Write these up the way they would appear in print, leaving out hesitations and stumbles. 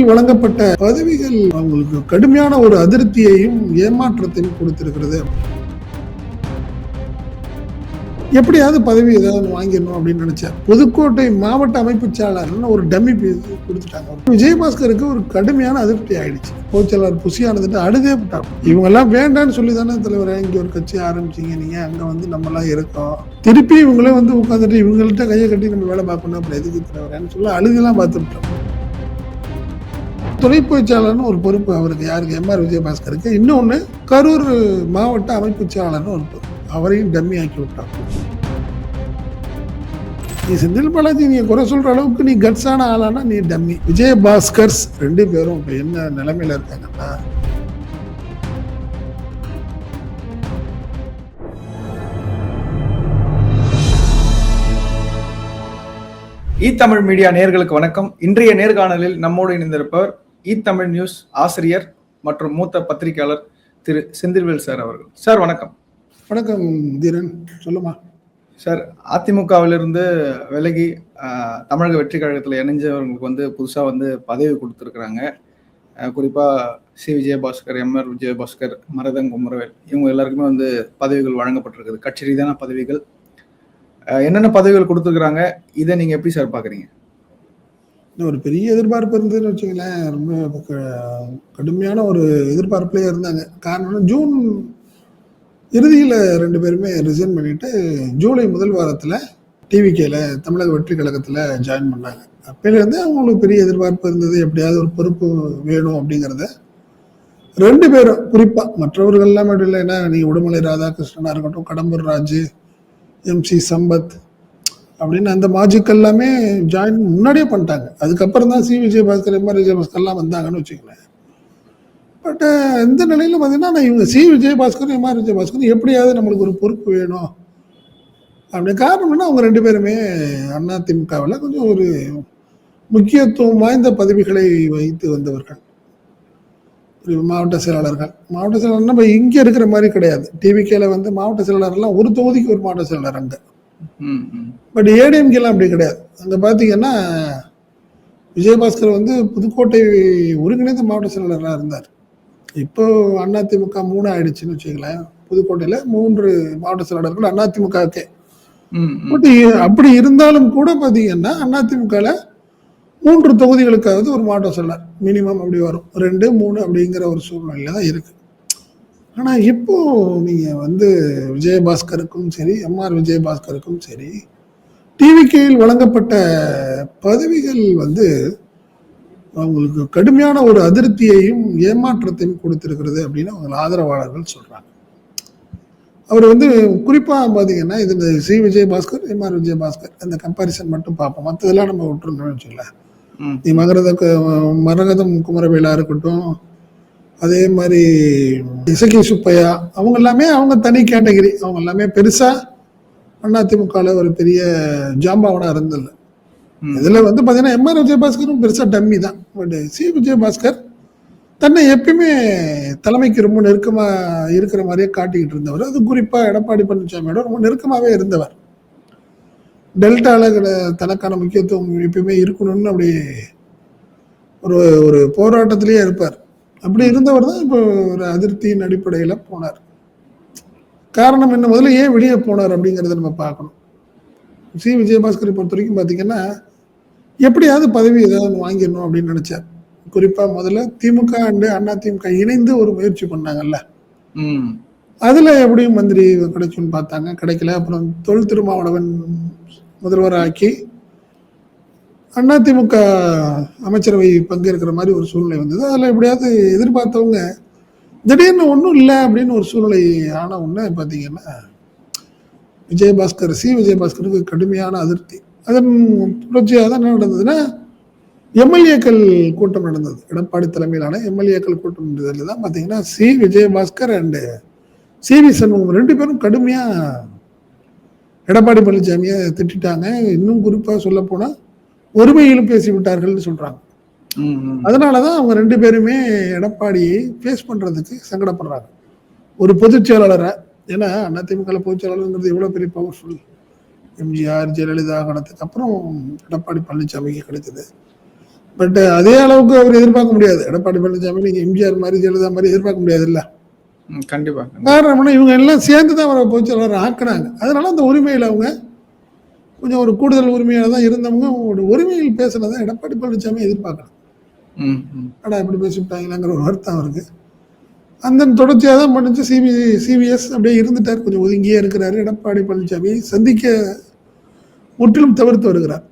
கீழ் வழங்கப்பட்ட பதவிகள் அவங்களுக்கு கடுமையான ஒரு அதிருப்தியையும் ஏமாற்றத்தையும் கொடுத்திருக்கிறது. எப்படியாவது பதவி ஏதாவது வாங்கிடணும் அப்படின்னு நினைச்சேன். புதுக்கோட்டை மாவட்ட அமைப்பு செயலாளர்னு ஒரு டம்மி கொடுத்துட்டாங்க. விஜயபாஸ்கருக்கு ஒரு கடுமையான அதிருப்தி ஆயிடுச்சு. பொதுச்செயலாளர் புசியானதுட்டு அழுதே விட்டாங்க. இவங்க எல்லாம் வேண்டான்னு சொல்லி தானே தலைவரை இங்க ஒரு கட்சி ஆரம்பிச்சீங்க, நீங்க அங்க வந்து நம்ம எல்லாம் இருக்கோம், திருப்பி இவங்களே வந்து உட்காந்துட்டு இவங்கள்ட்ட கையை கட்டி நம்ம வேலை பார்க்கணும், அப்படி எதுக்கு தலைவரேன்னு சொல்லி அழுதெல்லாம் பார்த்துட்டோம். துணை பொதுச்செயலாளர்னு ஒரு பொறுப்பு அவருக்கு, யாருக்கு, எம்.ஆர். விஜயபாஸ்கருக்கு. இன்னொன்னு கரூர் மாவட்ட அமைப்பு செயலாளர்னு ஒரு பொறுப்பு, அவரையும் டம்மி ஆக்கி விட்டாங்க. நீ செந்தில் பாலாஜி நீ குறை சொல்ற அளவுக்கு நீ கட்ஸான ஆளானா நீ டம்மி. விஜயபாஸ்கர்ஸ் ரெண்டு பேரும் இப்ப என்ன நிலைமையில இருக்காங்கன்னா, தமிழ் மீடியா நேயர்களுக்கு வணக்கம். இன்றைய நேர்காணலில் நம்மோடு இணைந்திருப்பவர் தமிழ் நியூஸ் ஆசிரியர் மற்றும் மூத்த பத்திரிகையாளர் திரு செந்தில்வேல் சார் அவர்கள். சார் வணக்கம். வணக்கம் தீரன், சொல்லுமா சார். அதிமுகவிலிருந்து விலகி தமிழக வெற்றி கழகத்தில் இணைஞ்சவர்களுக்கு வந்து புதுசாக வந்து பதவி கொடுத்துருக்குறாங்க. குறிப்பாக சி. விஜயபாஸ்கர், எம்.ஆர். விஜயபாஸ்கர், மரதம் குமரவேல், இவங்க எல்லாருக்குமே வந்து பதவிகள் வழங்கப்பட்டிருக்குது, கட்சி ரீதியான பதவிகள். என்னென்ன பதவிகள் கொடுத்துருக்குறாங்க, இதை நீங்கள் எப்படி சார் பார்க்குறீங்க? ஒரு பெரிய எதிர்பார்ப்பு இருந்ததுன்னு வச்சுங்களேன். ரொம்ப கடுமையான ஒரு எதிர்பார்ப்புலேயே இருந்தாங்க. காரணம், ஜூன் இறுதியில் ரெண்டு பேருமே ரிசைன் பண்ணிட்டு ஜூலை முதல் வாரத்தில் டிவிகேல தமிழக வெற்றி கழகத்தில் ஜாயின் பண்ணாங்க. அப்பையிலேருந்து அவங்களுக்கு பெரிய எதிர்பார்ப்பு இருந்தது, எப்படியாவது ஒரு பொறுப்பு வேணும் அப்படிங்கிறத. ரெண்டு பேரும் குறிப்பாக, மற்றவர்கள் எல்லாமே இல்லை, ஏன்னா நீங்கள் உடுமலை ராதாகிருஷ்ணனாக இருக்கட்டும், கடம்பூர் ராஜு, எம்.சி. சம்பத் அப்படின்னு அந்த மாஜிக் எல்லாமே ஜாயின் முன்னாடியே பண்ணிட்டாங்க. அதுக்கப்புறம் தான் சி. விஜயபாஸ்கர், எம்.ஆர். விஜயபாஸ்கர்லாம் வந்தாங்கன்னு வச்சுக்கோங்களேன். பட் இந்த நிலையில் பார்த்தீங்கன்னா, இவங்க சி. விஜயபாஸ்கர், எம்.ஆர். விஜயபாஸ்கர் எப்படியாவது நம்மளுக்கு ஒரு பொறுப்பு வேணும் அப்படி. காரணம் என்ன, அவங்க ரெண்டு பேருமே அதிமுகவில் கொஞ்சம் ஒரு முக்கியத்துவம் வாய்ந்த பதவிகளை வைத்து வந்தவர்கள், மாவட்ட செயலாளர்கள். மாவட்ட செயலாளர் நம்ம இங்கே இருக்கிற மாதிரி கிடையாது. டிவிகேல வந்து மாவட்ட செயலாளர்லாம் ஒரு தொகுதிக்கு ஒரு மாவட்ட செயலாளர் அங்கே. பட் ஏடிஎம்கேலாம் அப்படி கிடையாது. அங்கே பார்த்தீங்கன்னா விஜயபாஸ்கர் வந்து புதுக்கோட்டை ஒருங்கிணைந்த மாவட்ட செயலாளராக இருந்தார். இப்போ அதிமுக 3 ஆயிடுச்சுன்னு வச்சுக்கலாம். புதுக்கோட்டையில 3 மாவட்ட செயலாளர்கள் அதிமுகவுக்கே. பட் அப்படி இருந்தாலும் கூட பார்த்தீங்கன்னா அதிமுகவில் 3 தொகுதிகளுக்காவது ஒரு மாவட்ட செயலாளர் மினிமம் அப்படி வரும், 2, 3 அப்படிங்கிற ஒரு சூழ்நிலையில தான் இருக்கு. ஆனால் இப்போ நீங்க வந்து விஜயபாஸ்கருக்கும் சரி, எம்.ஆர். விஜயபாஸ்கருக்கும் சரி, டிவிகேயில் வழங்கப்பட்ட பதவிகள் வந்து அவங்களுக்கு கடுமையான ஒரு அதிருப்தியையும் ஏமாற்றத்தையும் கொடுத்திருக்கிறது அப்படின்னு அவங்க ஆதரவாளர்கள் சொல்றாங்க. அவர் வந்து குறிப்பா பாத்தீங்கன்னா, இது இந்த சி. விஜயபாஸ்கர், எம்.ஆர். விஜயபாஸ்கர் அந்த கம்பாரிசன் மட்டும் பார்ப்போம், மற்றதெல்லாம் நம்ம விட்டுருந்தோம்னு வச்சுக்கலாம். நீ மரகதம் குமரவேலா இருக்கட்டும், அதே மாதிரி இசக்கி சுப்பையா, அவங்க எல்லாமே அவங்க தனி கேட்டகரி. அவங்க எல்லாமே பெருசா அதிமுகவில் ஒரு பெரிய ஜாம்பாவனா இருந்தது. இதுல வந்து பாத்தீங்கன்னா எம்.ஆர். விஜயபாஸ்கரும் பெருசா டம்மி தான். But see. விஜயபாஸ்கர் தன்னை எப்பயுமே தலைமைக்கு ரொம்ப நெருக்கமா இருக்கிற மாதிரியே காட்டிக்கிட்டு இருந்தவர். அது குறிப்பா எடப்பாடி பழனிசாமியோட ரொம்ப நெருக்கமாவே இருந்தவர். டெல்டால தனக்கான முக்கியத்துவம் எப்பயுமே இருக்கணும்னு அப்படி ஒரு ஒரு போராட்டத்திலேயே இருப்பார். அப்படி இருந்தவர் தான் இப்போ ஒரு அதிருப்தியின் அடிப்படையில போனார். காரணம் என்ன, முதல்ல ஏன் வெளியே போனார் அப்படிங்கிறத நம்ம பார்க்கணும். சி. விஜயபாஸ்கரை பொறுத்த வரைக்கும் பார்த்தீங்கன்னா, எப்படியாவது பதவி ஏதாவது வாங்கிடணும் அப்படின்னு நினைச்சார். குறிப்பா முதல்ல திமுக அண்டு அதிமுக இணைந்து ஒரு முயற்சி பண்ணாங்கல்ல, அதுல எப்படியும் மந்திரி கிடைக்கும்னு பார்த்தாங்க, கிடைக்கல. அப்புறம் தொல் திருமாவளவன் முதல்வர் ஆக்கி அதிமுக அமைச்சரவை பங்கேற்கிற மாதிரி ஒரு சூழ்நிலை வந்தது. அதில் எப்படியாவது எதிர்பார்த்தவங்க திடீர்னு ஒன்றும் இல்லை அப்படின்னு ஒரு சூழ்நிலை ஆன ஒன்று பார்த்தீங்கன்னா, விஜயபாஸ்கர், சி. விஜயபாஸ்கருக்கு கடுமையான அதிருப்தி. அதன் தொடர்ச்சியாக தான் என்ன நடந்ததுன்னா, எம்எல்ஏக்கள் கூட்டம் நடந்தது. எடப்பாடி தலைமையிலான எம்எல்ஏக்கள் கூட்டம் நடந்ததுல தான் பார்த்தீங்கன்னா, C. Vijayabaskar and CV. Shanmugam ரெண்டு பேரும் கடுமையா எடப்பாடி பழனிசாமியை திட்டாங்க. இன்னும் குறிப்பாக சொல்ல போனா ஒருமையிலும் பேசி விட்டார்கள்னு சொல்றாங்க. அதனாலதான் அவங்க ரெண்டு பேருமே எடப்பாடியை ஃபேஸ் பண்றதுக்கு சங்கடப்படுறாங்க. ஒரு பொதுச் செயலாளரை, ஏன்னா அதிமுக பொதுச் செயலாளருங்கிறது எவ்வளவு பெரிய பவர்ஃபுல். எம்ஜிஆர், ஜெயலலிதா காலத்துக்கு அப்புறம் எடப்பாடி பழனிசாமிக்கு கிடைத்தது. பட் அதே அளவுக்கு அவர் எதிர்பார்க்க முடியாது. எடப்பாடி பழனிசாமி நீங்க எம்ஜிஆர் மாதிரி ஜெயலலிதா மாதிரி எதிர்பார்க்க முடியாது இல்ல. கண்டிப்பா. காரணம் இவங்க எல்லாம் சேர்ந்துதான் அவரை பொதுச்செயலாளர் ஆக்குனாங்க. அதனால அந்த உரிமையில அவங்க கொஞ்சம் ஒரு கூடுதல் உரிமையாக தான் இருந்தவங்க ஒரு உரிமையில் பேசுனதான் எடப்பாடி பழனிசாமி எதிர்பார்க்கணும். ஆனா இப்படி பேசிவிட்டாங்களாங்கிற ஒரு வருத்தம் அவருக்கு. அந்த தொடர்ச்சியாக தான் பண்ணிச்சு. சிவிஎஸ் அப்படியே இருந்துட்டார், கொஞ்சம் ஒதுங்கியே இருக்கிறாரு. எடப்பாடி பழனிசாமி சந்திக்க முற்றிலும் தவிர்த்து வருகிறார்.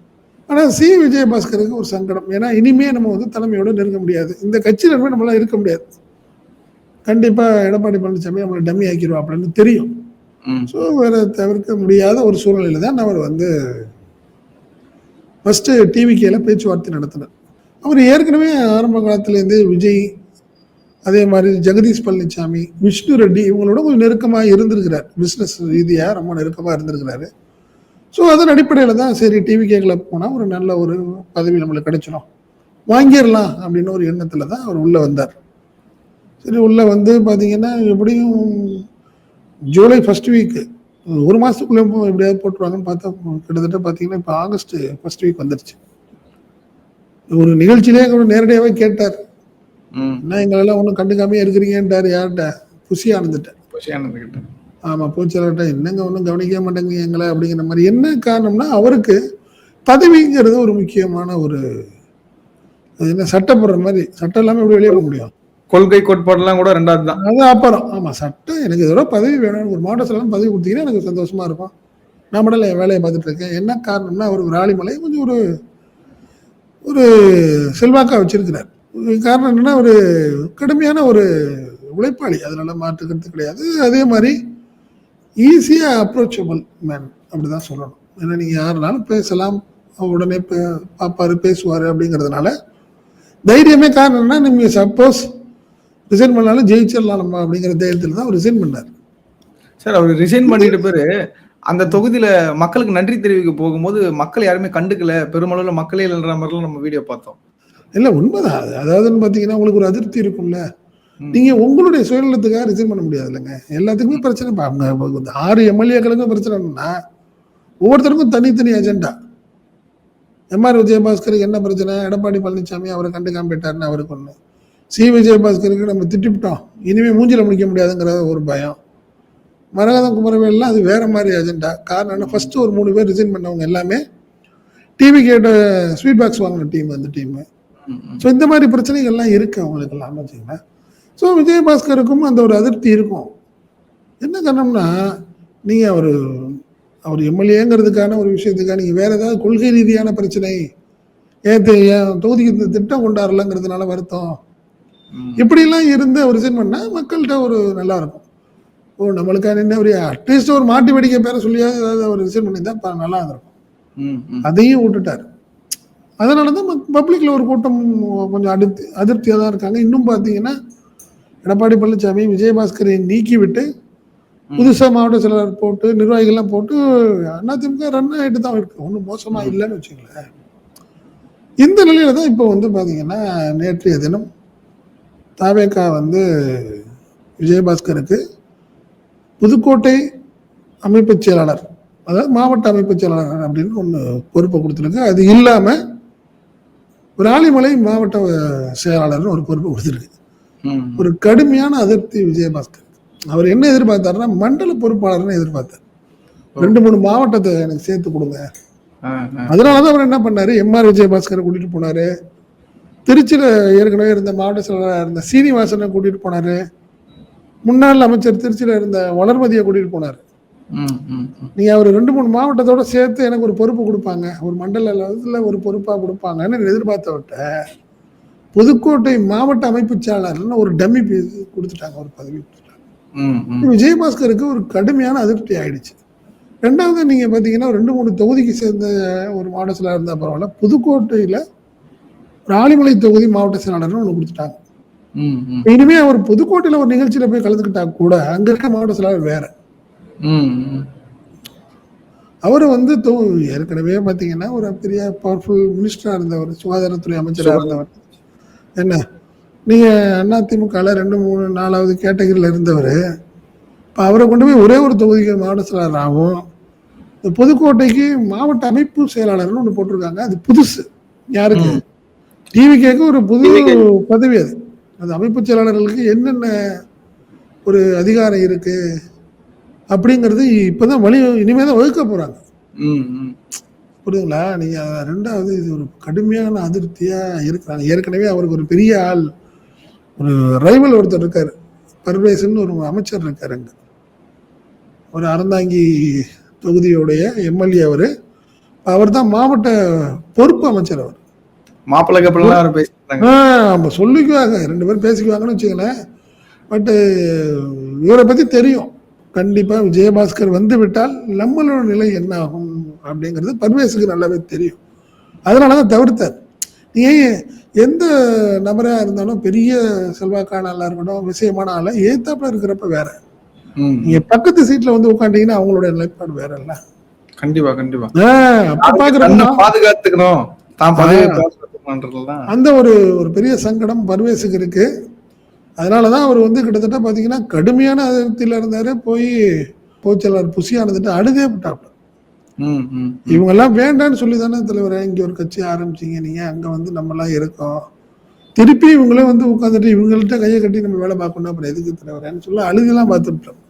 ஆனால் விஜயபாஸ்கருக்கு ஒரு சங்கடம். ஏன்னா இனிமே நம்ம வந்து தலைமையோட நெருங்க முடியாது, இந்த கட்சியில நம்மளால இருக்க முடியாது. கண்டிப்பா எடப்பாடி பழனிசாமி நம்மளை டம்மி ஆக்கிடுவாப்லன்னு தெரியும். ஸோ வேற தவிர்க்க முடியாத ஒரு சூழ்நிலையில தான் அவர் வந்து ஃபர்ஸ்ட் டிவிகேல பேச்சுவார்த்தை நடத்தினார். அவர் ஏற்கனவே ஆரம்ப காலத்திலேருந்தே விஜய், அதே மாதிரி ஜெகதீஷ் பழனிசாமி, விஷ்ணு ரெட்டி இவங்களோட கொஞ்சம் நெருக்கமாக இருந்திருக்கிறார். பிஸ்னஸ் ரீதியாக ரொம்ப நெருக்கமாக இருந்திருக்கிறாரு. ஸோ அதன் அடிப்படையில் தான் சரி டிவிகேல போனால் ஒரு நல்ல ஒரு பதவி நம்மளுக்கு கிடைச்சிடும், வாங்கிடலாம் அப்படின்னு ஒரு எண்ணத்தில் தான் அவர் உள்ளே வந்தார். சரி உள்ளே வந்து பார்த்தீங்கன்னா எப்படியும் ஜூலை ஃபர்ஸ்ட் வீக், ஒரு மாதத்துக்குள்ளே எப்படியாவது போட்டுருவாங்கன்னு பார்த்தா கிட்டத்தட்ட பார்த்தீங்கன்னா இப்போ ஆகஸ்ட் ஃபர்ஸ்ட் வீக் வந்துருச்சு. ஒரு நிகழ்ச்சியிலே கூட நேரடியாகவே கேட்டார், என்ன எங்களெல்லாம் ஒன்றும் கண்டுக்காமே இருக்கிறீங்கன்றார். யார்கிட்ட? புஷி ஆனந்துகிட்ட. ஆமாம், பூச்செயலாளர்கிட்ட என்னங்க ஒன்றும் கவனிக்க மாட்டேங்க எங்களை அப்படிங்கிற மாதிரி. என்ன காரணம்னா அவருக்கு பதவிங்கிறது ஒரு முக்கியமான ஒரு என்ன சட்டம் போடுற மாதிரி. சட்டம் இல்லாமல் எப்படி வெளியே போக முடியும்? கொள்கை கோட்பாடுலாம் கூட ரெண்டாவது தான். அது அப்புறம் ஆமாம், சட்டம் எனக்கு இதோட பதவி வேணும், ஒரு மாவட்ட செயலாளர் பதவி கொடுத்தீங்கன்னா எனக்கு சந்தோஷமா இருக்கும், நான் மட்டும் என் வேலையை பார்த்துட்டு இருக்கேன். என்ன காரணம்னா அவர் விராலிமலை கொஞ்சம் ஒரு ஒரு செல்வாக்கா வச்சிருக்கிறார். காரணம் என்னன்னா ஒரு கடுமையான ஒரு உழைப்பாளி, அதனால மாற்றுக்கிறது கிடையாது. அதே மாதிரி ஈஸியா அப்ரோச்சபிள் மேன் அப்படிதான் சொல்லணும். ஏன்னா நீங்க யாருனாலும் பேசலாம், உடனே பாப்பாரு பேசுவாரு அப்படிங்கிறதுனால தைரியமே. காரணம் என்ன, நீங்க சப்போஸ் ரிசைன் பண்ணாலும் ஜெயிச்சிடலாம் நம்ம அப்படிங்கிற தைரியத்தில் தான் அவர் ரிசைன் பண்ணார். சார் அவர் ரிசைன் பண்ணிட்டு பேரு அந்த தொகுதியில மக்களுக்கு நன்றி தெரிவிக்க போகும்போது மக்கள் யாருமே கண்டுக்கல, பெருமளவுல மக்களே இல்லைன்ற மாதிரிலாம் நம்ம வீடியோ பார்த்தோம். இல்ல உண்மைதான். அதாவதுன்னு பாத்தீங்கன்னா உங்களுக்கு ஒரு அதிருப்தி இருக்கும்ல, நீங்க உங்களுடைய சுயநலத்துக்காக ரிசைன் பண்ண முடியாது இல்லைங்க. எல்லாத்துக்குமே பிரச்சனை. அவங்க 6 எம்எல்ஏக்களுக்கும் பிரச்சனைன்னா ஒவ்வொருத்தருக்கும் தனித்தனி அஜெண்டா. எம்ஆர் விஜயபாஸ்கருக்கு என்ன பிரச்சனை, எடப்பாடி பழனிசாமி அவரை கண்டுக்காம போயிட்டாருன்னு அவருக்கு ஒண்ணு, விஜயபாஸ்கருக்கு நம்ம திட்டிவிட்டோம் இனிமே மூஞ்சில முடிக்க முடியாதுங்கிற ஒரு பயம். மரகதம் குமரவேல்லாம் அது வேற மாதிரி அஜெண்டா. காரணம் என்ன, ஃபர்ஸ்ட் ஒரு 3 பேர் ரிசைன் பண்ணவங்க எல்லாமே டிவி கேட்ட ஸ்வீட் பாக்ஸ் வாங்கின டீம் அந்த டீம். ஸோ இந்த மாதிரி பிரச்சனைகள்லாம் இருக்கு அவங்களுக்கு எல்லாம் வச்சுக்கோங்க. ஸோ விஜயபாஸ்கருக்கும் அந்த ஒரு அதிருப்தி இருக்கும். என்ன காரணம்னா நீங்க அவர் எம்எல்ஏங்கிறதுக்கான ஒரு விஷயத்துக்காக நீங்க வேற ஏதாவது கொள்கை ரீதியான பிரச்சனை, ஏன் தொகுதிக்கு திட்டம் கொண்டாடலங்கிறதுனால வருத்தம், இப்படிலாம் இருந்து அவர் ரிசைன் பண்ணா மக்கள்கிட்ட ஒரு நல்லா இருக்கும். ஓ நம்மளுக்கான என்ன ஒரு அட்லீஸ்ட் ஒரு மாட்டு வேடிக்கை பேர சொல்லியாவது ஏதாவது அவர் ரிசைன் பண்ணியிருந்தா நல்லா இருந்திருக்கும். அதையும் விட்டுட்டாரு. அதனாலதான் பப்ளிக்ல ஒரு கூட்டம் கொஞ்சம் அதிருப்தியா தான் இருக்காங்க. இன்னும் பாத்தீங்கன்னா எடப்பாடி பழனிசாமி விஜயபாஸ்கரை நீக்கி விட்டு புதுசா மாவட்ட செயலாளர் போட்டு நிர்வாகிகள்லாம் போட்டு அதிமுக ரன் ஆகிட்டு தான் இருக்கு, ஒன்றும் மோசமா இல்லைன்னு வச்சுங்களேன். இந்த நிலையில தான் இப்போ வந்து பாத்தீங்கன்னா நேற்றைய தினம் தாவேகா வந்து விஜயபாஸ்கருக்கு புதுக்கோட்டை அமைப்பு செயலாளர், அதாவது மாவட்ட அமைப்பு செயலாளர் அப்படின்னு ஒன்று பொறுப்பை கொடுத்துருக்கு. அது இல்லாம விராலிமலை மாவட்ட செயலாளர்னு ஒரு பொறுப்பை கொடுத்துருக்கு. ஒரு கடுமையான அதிருப்தி விஜயபாஸ்கர். அவர் என்ன எதிர்பார்த்தாருன்னா மண்டல பொறுப்பாளர்னு எதிர்பார்த்தார். 2-3 மாவட்டத்தை எனக்கு சேர்த்து கொடுங்க. அதனாலதான் அவர் என்ன பண்ணாரு, எம்ஆர் விஜயபாஸ்கரை கூட்டிட்டு போனாரு. திருச்சியில ஏற்கனவே இருந்த மாவட்ட செயலாளராக இருந்த சீனிவாசனை கூட்டிட்டு போனாரு. முன்னாள் அமைச்சர் திருச்சியில இருந்த வளர்மதியை கூட்டிட்டு போனாரு. நீங்க அவர் 2-3 மாவட்டத்தோட சேர்த்து எனக்கு ஒரு பொறுப்பு கொடுப்பாங்க, ஒரு மண்டல அளவுல ஒரு பொறுப்பா கொடுப்பாங்கன்னு எதிர்பார்த்தவட்ட புதுக்கோட்டை மாவட்ட அமைப்பு செயலாளர்னு ஒரு டம்மி கொடுத்துட்டாங்க, ஒரு பதவி கொடுத்துட்டாங்க. விஜயபாஸ்கருக்கு ஒரு கடுமையான அதிருப்தி ஆயிடுச்சு. ரெண்டாவது நீங்க பாத்தீங்கன்னா 2-3 தொகுதிக்கு சேர்ந்த ஒரு மாவட்ட செயலாளர் இருந்தா பரவாயில்ல, புதுக்கோட்டையில ராலிமலை தொகுதி மாவட்ட செயலாளர்னு ஒண்ணு கொடுத்துட்டாங்க. இனிமே அவர் புதுக்கோட்டையில ஒரு நிகழ்ச்சியில போய் கலந்துக்கிட்டா கூட அங்க இருக்க மாவட்ட செயலாளர் வேற. அவரு வந்து ஏற்கனவே பாத்தீங்கன்னா ஒரு பெரிய பவர்ஃபுல் மினிஸ்டரா இருந்தவர், சுகாதாரத்துறை அமைச்சராக இருந்தவர். என்ன நீங்க அதிமுக 2-3-4வது கேட்டகரியில இருந்தவர், இப்ப அவரை கொண்டு போய் ஒரே ஒரு தொகுதிக்கு மாவட்ட செயலாளர் ஆகும். புதுக்கோட்டைக்கு மாவட்ட அமைப்பு செயலாளர்னு ஒண்ணு போட்டிருக்காங்க. அது புதுசு. யாருக்கு? டிவிகேக்கு ஒரு புது பதவி அது. அது அமைப்பு செயலாளர்களுக்கு என்னென்ன ஒரு அதிகாரம் இருக்கு அப்படிங்கிறது இப்பதான் இனிமே தான் வகுக்க போறாங்க. புரியுதுங்களா? நீங்க ரெண்டாவது இது ஒரு கடுமையான அதிருப்தியா இருக்கிறாங்க. ஏற்கனவே அவருக்கு ஒரு பெரிய ஆள், ஒரு ரைவல் ஒருத்தர் இருக்காரு, பர்வேசன் ஒரு அமைச்சர் இருக்காரு அங்க, ஒரு அறந்தாங்கி தொகுதியுடைய எம்எல்ஏ. அவர் தான் மாவட்ட பொறுப்பு அமைச்சர். அவர் மாப்பிள்ளை சொல்லிக்குவாங்க, 2 பேரும் பேசிக்குவாங்கன்னு வச்சுக்கலேன். பட் இவரை பத்தி தெரியும். கண்டிப்பா விஜயபாஸ்கர் வந்து விட்டால் நம்மளோட நிலை என்ன ஆகும் அப்படிங்கிறது பர்வேஸுக்கு நல்லாவே தெரியும். அதனாலதான் தவிர்த்தார். நீ எந்த நபரா இருந்தாலும், பெரிய செல்வாக்கான ஆளா இருக்கட்டும், விஷயமான ஆளா ஏத்தாப்புல இருக்கிறப்ப வேற, நீங்க பக்கத்து சீட்ல வந்து உட்காந்தீங்கன்னா அவங்களோட நிலைப்பாடு வேற இல்ல. கண்டிப்பா கண்டிப்பா பாதுகாத்துக்கணும். அந்த ஒரு பெரிய சங்கடம் பர்வேஸுக்கு இருக்கு. அதனாலதான் அவர் வந்து கிட்டத்தட்ட பாத்தீங்கன்னா கடுமையான அதிருப்தியில இருந்தாரு. போய் பொதுச்செயலாளர் புசியானதுட்டு அழுதே விட்டாப்ல. இவங்க எல்லாம் வேண்டான்னு சொல்லி தானே தலைவரே இங்க ஒரு கட்சி ஆரம்பிச்சீங்க நீங்க, அங்க வந்து நம்ம எல்லாம் இருக்கோம், திருப்பி இவங்களே வந்து உட்காந்துட்டு இவங்கள்ட்ட கையை கட்டி நம்ம வேலை பார்க்கணும், அப்புறம் எதுக்கு தலைவரேன்னு சொல்லி அழுதெல்லாம் பார்த்துட்டோம்.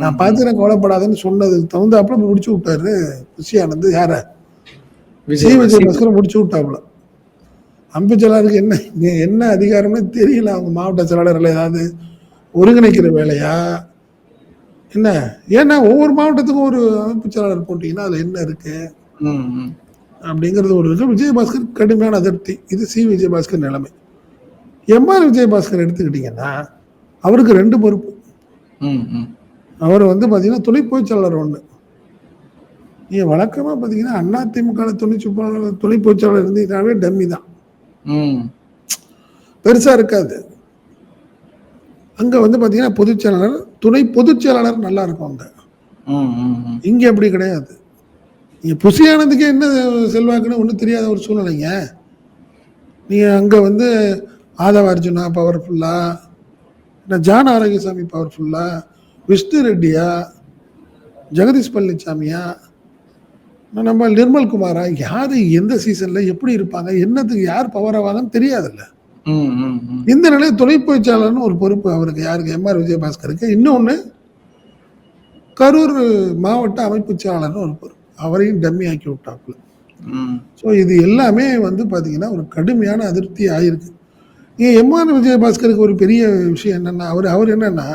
நான் பார்த்துக்கிறேன் கவலைப்படாதுன்னு சொன்னதுக்கு தகுந்தாப்புல முடிச்சு விட்டாரு புசியானது. யார? விஜயபாஸ்கர் முடிச்சு விட்டாப்புல. அமைப்பு செயலாளருக்கு என்ன அதிகாரம்னு தெரியல. அவங்க மாவட்ட செயலாளர்கள் ஏதாவது ஒருங்கிணைக்கிற வேலையா என்ன? ஏன்னா ஒவ்வொரு மாவட்டத்துக்கும் ஒரு அமைப்பு செயலாளர் போட்டீங்கன்னா அதுல என்ன இருக்கு அப்படிங்கிறது ஒரு விஷயம். விஜயபாஸ்கர் கடுமையான அதிருப்தி. இது சி விஜயபாஸ்கர் நிலைமை. எம்ஆர் விஜயபாஸ்கர் எடுத்துக்கிட்டீங்கன்னா அவருக்கு 2 பொறுப்பு. அவர் வந்து பாத்தீங்கன்னா துணை பொதுச்செயலாளர் 1. நீங்க வழக்கமா பாத்தீங்கன்னா அதிமுக துணை பொதுச்செயலாளர் இருந்தீங்கன்னாவே டம்மி தான், பெருசா இருக்காது. அங்க வந்து பாத்தீங்கன்னா பொதுச்செயலாளர், துணை பொதுச்செயலாளர் நல்லா இருக்கும் அங்க. இங்க அப்படி கிடையாது. நீங்க புசியானதுக்கு என்ன செல்வாக்குன்னு ஒன்றும் தெரியாத ஒரு சூழ்நிலைங்க. நீங்க அங்க வந்து ஆதவ அர்ஜுனா பவர்ஃபுல்லா, ஜான் ஆரோக்கியசாமி பவர்ஃபுல்லா, விஷ்ணு ரெட்டியா, ஜெகதீஷ் பழனிசாமியா, நம்ம நிர்மல் குமாரா, யாரு எந்த சீசன்ல எப்படி இருப்பாங்க, என்னத்துக்கு யார் பவர் ஆவாங்கன்னு தெரியாதுல்ல. இந்த நிலையில் துணை பொதுச்செயலாளர்னு ஒரு பொறுப்பு அவருக்கு. யாருக்கு? எம்ஆர் விஜயபாஸ்கருக்கு. இன்னொன்னு கரூர் மாவட்ட அமைப்பு செயலாளர்னு ஒரு பொறுப்பு. அவரையும் டம்மி ஆக்கி விட்டாப்புல. ஸோ இது எல்லாமே வந்து பாத்தீங்கன்னா ஒரு கடுமையான அதிருப்தி ஆயிருக்கு. எம்ஆர் விஜயபாஸ்கருக்கு ஒரு பெரிய விஷயம் என்னன்னா, அவர் என்னன்னா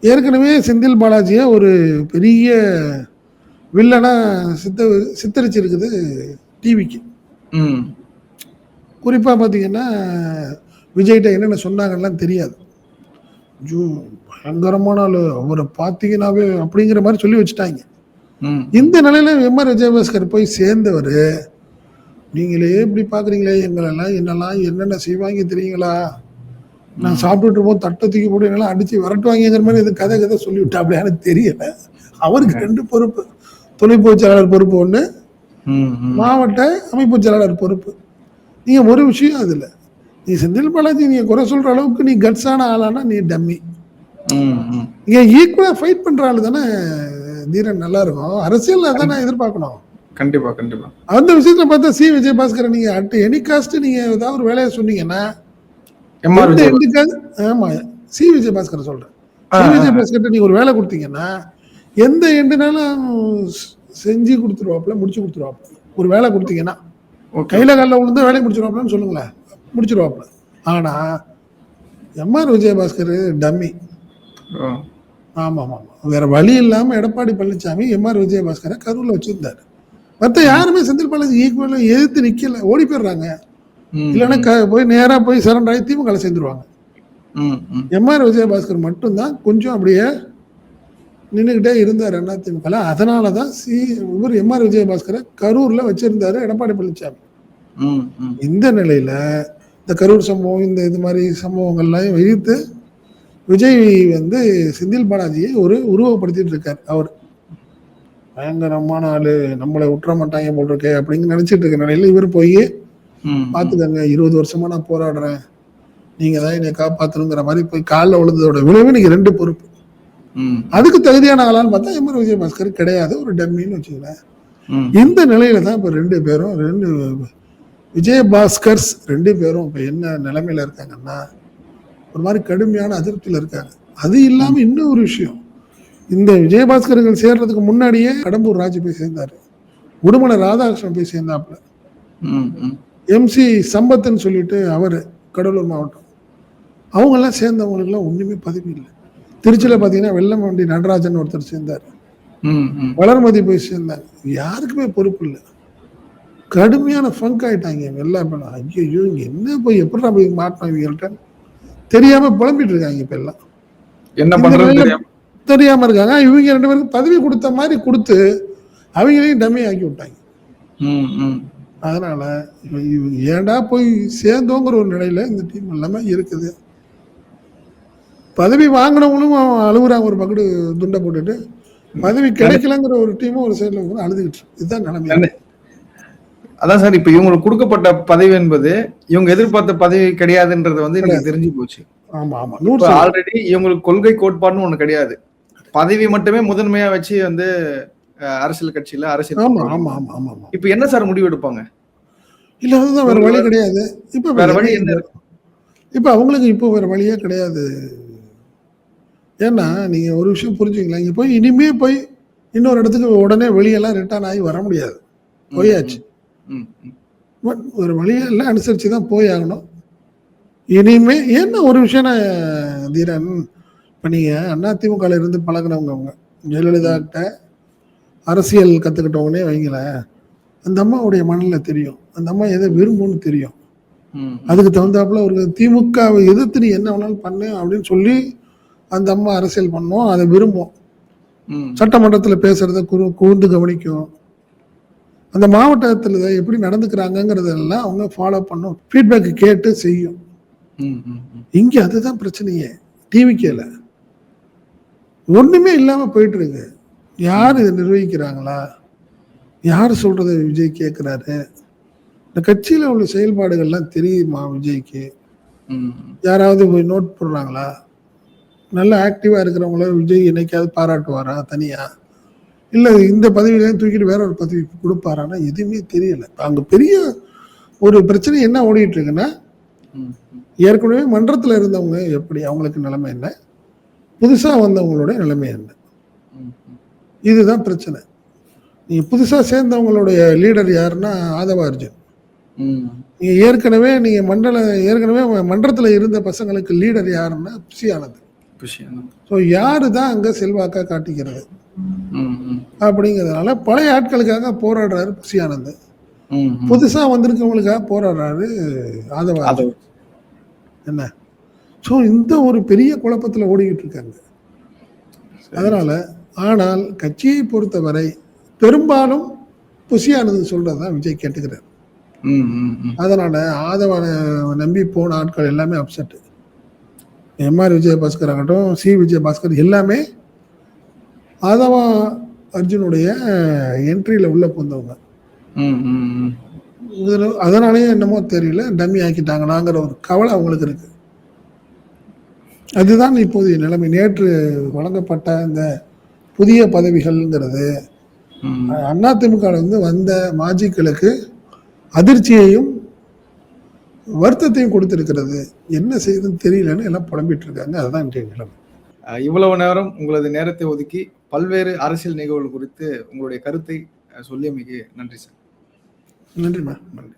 ஏற்கனவே செந்தில் பாலாஜியை ஒரு பெரிய வில்லனா சித்தரிச்சிருக்குது டிவிக்கு. குறிப்பா பாத்தீங்கன்னா விஜய்கிட்ட என்னென்ன சொன்னாங்கலாம் தெரியாது. பயங்கரமான ஆளு, அவரை பாத்தீங்கன்னாவே அப்படிங்கிற மாதிரி சொல்லி வச்சுட்டாங்க. இந்த நிலையில எம்ஆர் விஜயபாஸ்கர் போய் சேர்ந்தவர், நீங்களே இப்படி பாக்குறீங்களே, எங்களெல்லாம் என்னென்ன செய்வாங்க தெரியுங்களா, நான் சாப்பிட்டுட்டு இருப்போம் தட்டை தூக்கி போட்டு என்னெல்லாம் அடிச்சு விரட்டுவாங்கிற மாதிரி இது கதை சொல்லி விட்டா. அப்படியானு தெரியல. அவருக்கு 2 பொறுப்பு, துணை பொதுச்செயலாளர் பொறுப்பு 1, மாவட்ட அமைப்பு செயலாளர் பொறுப்பு. நீங்க ஒரு விஷயம் அதுல, நீ செந்தில் பாலாஜி நீங்க குறை சொல்ற அளவுக்கு நீ கட்ஸான ஆளானா நீ டம்மி. நீங்க ஈக்குவலா ஃபைட் பண்ற ஆளு தானே தீரன் நல்லா இருக்கும். அரசியல் அதானே எதிர்பார்க்கணும். கண்டிப்பா கண்டிப்பா. அந்த விஷயத்துல பார்த்தா சி விஜயபாஸ்கர் நீங்க அட் எனி காஸ்ட் நீங்க ஏதாவது ஒரு வேலையை சொன்னீங்கன்னா, ஆமா சி விஜயபாஸ்கர் சொல்றேன், சி விஜயபாஸ்கர் நீங்க ஒரு வேலை கொடுத்தீங்கன்னா எந்த எண்டுனாலும் செஞ்சு கொடுத்துருவாப்புல, முடிச்சு கொடுத்துருவாப்புல. ஒரு வேலை கொடுத்தீங்கன்னா கையில காலில் விழுந்து வேலையை முடிச்சிருவாப்புலன்னு சொல்லுங்களேன், முடிச்சிருவாப்புல. ஆனா எம்ஆர் விஜயபாஸ்கர் டம்மி. ஆமா ஆமா, வேற வழி இல்லாம எடப்பாடி பழனிசாமி எம்ஆர் விஜயபாஸ்கரை கரூர்ல வச்சிருந்தாரு. மற்ற யாருமே செந்தில் பாலாஜி ஈக்குவலா எதிர்த்து நிக்கல, ஓடி போயிடுறாங்க. இல்லைன்னா போய் நேரா போய் சரண்டர் ஆகி திமுக சேர்ந்துருவாங்க. எம்ஆர் விஜயபாஸ்கர் மட்டும்தான் கொஞ்சம் அப்படியே நின்றுகிட்டே இருந்தார் அதிமுக. அதனாலதான் இவர் எம்ஆர் விஜயபாஸ்கரை கரூர்ல வச்சிருந்தாரு எடப்பாடி பழனிசாமி. இந்த நிலையில இந்த கரூர் சம்பவம், இந்த இது மாதிரி சம்பவங்கள்லாம் வைத்து விஜய் வந்து செந்தில் பாலாஜியை ஒரு உருவப்படுத்திட்டு இருக்காரு. அவர் பயங்கரமான ஆளு, நம்மளை விட்டுற மாட்டாங்க போல் இருக்கு அப்படின்னு நினைச்சிட்டு இருக்க நிலையில இவர் போய் பாத்துக்கங்க, 20 வருஷமா நான் போராடுறேன், நீங்க தான் என்னை காப்பாத்தணுங்கிற மாதிரி போய் காலில் விழுந்ததோட விளைவு நீங்க 2 பொறுப்பு. அதுக்கு தகுதியான ஆளான்னு பார்த்தா எம்ஆர் விஜயபாஸ்கர் கிடையாது, ஒரு டம்மின்னு வச்சுக்கல. இந்த நிலையில தான் இப்ப 2 பேரும் விஜயபாஸ்கர்ஸ் 2 பேரும் இப்ப என்ன நிலைமையில இருக்காங்கன்னா, ஒரு மாதிரி கடுமையான அதிருப்தியில இருக்காங்க. அது இல்லாம இன்னொரு விஷயம், இந்த விஜயபாஸ்கர்கள் சேர்றதுக்கு முன்னாடியே கடம்பூர் ராஜு போய் சேர்ந்தாரு. உடுமலை ராதாகிருஷ்ணன் போய் சேர்ந்தாப்புல. MC சம்பத்ன்னு சொல்லிட்டு அவரு கடலூர் மாவட்டம். அவங்க எல்லாம் சேர்ந்தவங்களுக்கு எல்லாம் ஒண்ணுமே பதவி இல்லை. திருச்சியில பாத்தீங்கன்னா வெள்ளமண்டி நடராஜன் ஒருத்தர் சேர்ந்தாரு. வளர்மதி போய் சேர்ந்தாங்க. யாருக்குமே பொறுப்பு இல்லை. கடுமையான ஃபங்க் ஆயிட்டாங்க எல்லாம். ஐயோ இங்க என்ன போய் எப்படி போய் மாட்டோம் இவங்கள்ட்ட தெரியாம புலம்பிட்டு இருக்காங்க இப்ப எல்லாம். என்ன பண்றது தெரியாம இருக்காங்க. இவங்க 2 பேருக்கு பதவி கொடுத்த மாதிரி கொடுத்து அவங்களையும் டம்மி ஆக்கி விட்டாங்க. அதனால ஏன்டா போய் சேர்ந்தோங்கிற ஒரு நிலையில இந்த டீம் எல்லாமே இருக்குது. பதவி வாங்கினவங்களும் அழுகுறாங்க, ஒரு பக்கெட்டு துண்டை போட்டுட்டு. பதவி கிடைக்கலங்கிற ஒரு டீமும் ஒரு சைட்ல அழுதுகிட்டு. இதுதான் நிலைமை. அதான் சார், இப்ப இவங்களுக்கு கொடுக்கப்பட்ட பதவி என்பது இவங்க எதிர்பார்த்த பதவி கிடையாதுன்றது வந்து எனக்கு தெரிஞ்சு போச்சு. ஆமா ஆமா, ஆல்ரெடி இவங்களுக்கு கொள்கை கோட்பாடுன்னு ஒண்ணு கிடையாது. பதவி மட்டுமே முதன்மையா வச்சு வந்து அரசியல் கட்சியில அரசியல். ஆமா ஆமா ஆமா ஆமா. இப்ப என்ன சார் முடிவு எடுப்பாங்க? இல்ல அதுதான் வேற வழி கிடையாது. இப்ப வேற வழி என்ன? இப்ப அவங்களுக்கு இப்போ வேற வழியே கிடையாது. ஏன்னா நீங்க ஒரு விஷயம் புரிஞ்சுக்கலாம், இங்க போய் இனிமே போய் இன்னொரு இடத்துக்கு உடனே வெளியெல்லாம் ரிட்டர்ன் ஆகி வர முடியாது. போயாச்சு. ஒரு வழியெல்லாம் அனுசரிச்சுதான் போய் ஆகணும். இனிமே என்ன ஒரு விஷயம் தீரன், இப்ப நீங்க அதிமுக இருந்து பழகினவங்க, அவங்க ஜெயலலிதா கிட்ட அரசியல் கத்துக்கிட்டவங்கன்னே வைங்களேன். அந்த அம்மாவுடைய மனநிலை தெரியும், அந்த அம்மா எதை விரும்பும்னு தெரியும். அதுக்கு தகுந்தாப்புல ஒரு திமுகவை எதிர்த்து நீ என்ன வேணாலும் பண்ணு அப்படின்னு சொல்லி அந்த அம்மா அரசியல் பண்ணோம். அதை விரும்பும். சட்டமன்றத்துல பேசுறத கூர்ந்து கவனிக்கும். அந்த மாவட்டத்துல எப்படி நடந்துக்கிறாங்கிறதெல்லாம் அவங்க ஃபாலோ பண்ணும், ஃபீட்பேக் கேட்டு செய்யும். இங்க அதுதான் பிரச்சனையே. டிவிக்கேல ஒண்ணுமே இல்லாம போயிட்டு இருக்கு. யார் இதை நிர்வகிக்கிறாங்களா? யார் சொல்றதை விஜய் கேட்கிறாரு? இந்த கட்சியில உள்ள செயல்பாடுகள்லாம் தெரியுமா விஜய்க்கு? யாராவது போய் நோட் போடுறாங்களா? நல்ல ஆக்டிவா இருக்கிறவங்கள விஜய் என்னைக்காவது பாராட்டுவாரா தனியா? இல்ல இந்த பதவியில தூக்கிட்டு வேற ஒரு பதவி கொடுப்பாரான்னா எதுவுமே தெரியல. அங்க பெரிய ஒரு பிரச்சனை என்ன ஓடிட்டு இருக்குன்னா, ஏற்கனவே மன்றத்துல இருந்தவங்க எப்படி, அவங்களுக்கு நிலைமை என்ன, புதுசா வந்தவங்களோட நிலைமை என்ன, இதுதான் பிரச்சனை. நீங்க புதுசா சேர்ந்தவங்களுடைய லீடர் யாருன்னா ஆதவ அர்ஜுன். நீங்க ஏற்கனவே மன்றத்துல இருந்த பசங்களுக்கு லீடர் யாருன்னா புஷி ஆனந்த். யாரு தான் அங்க செல்வாக்கா காட்டிக்கிறது அப்படிங்கிறதுனால பழைய ஆட்களுக்காக போராடுறாரு புஷி ஆனந்த். புதுசா வந்திருக்கவங்களுக்காக போராடுறாரு ஆதவ. என்ன சோ இந்த ஒரு பெரிய குழப்பத்துல ஓடிக்கிட்டு இருக்காங்க. அதனால ஆனால் கட்சியை பொறுத்தவரை பெரும்பாலும் புஷி ஆனந்த் சொல்றதுதான் விஜய் கேட்டுக்கிறார். அதனால ஆதவ நம்பி போன ஆட்கள் எல்லாமே அப்செட். MR விஜயபாஸ்கர் ஆகட்டும், C விஜயபாஸ்கர் எல்லாமே ஆதவா அர்ஜுனுடைய என்ட்ரியில உள்ள போந்தவங்க. அதனாலயே என்னமோ தெரியல, டம்மி ஆக்கிட்டாங்களாங்கிற ஒரு கவலை அவங்களுக்கு இருக்கு. அதுதான் இப்போதைய நிலைமை. நேற்று வழங்கப்பட்ட இந்த புதிய பதவிகள்ங்கிறது அதிமுக வந்த மாஜிக்களுக்கு அதிர்ச்சியையும் வருத்தத்தையும் கொடுத்திருக்கிறது. என்ன செய்யுதுன்னு தெரியலன்னு எல்லாம் புலம்பிட்டு இருக்காங்க. அதுதான் இன்றைய நிலைமை. இவ்வளவு நேரம் உங்களது நேரத்தை ஒதுக்கி பல்வேறு அரசியல் நிகழ்வுகள் குறித்து உங்களுடைய கருத்தை சொல்லியமைக்கு நன்றி சார். நன்றிம்மா. நன்றி.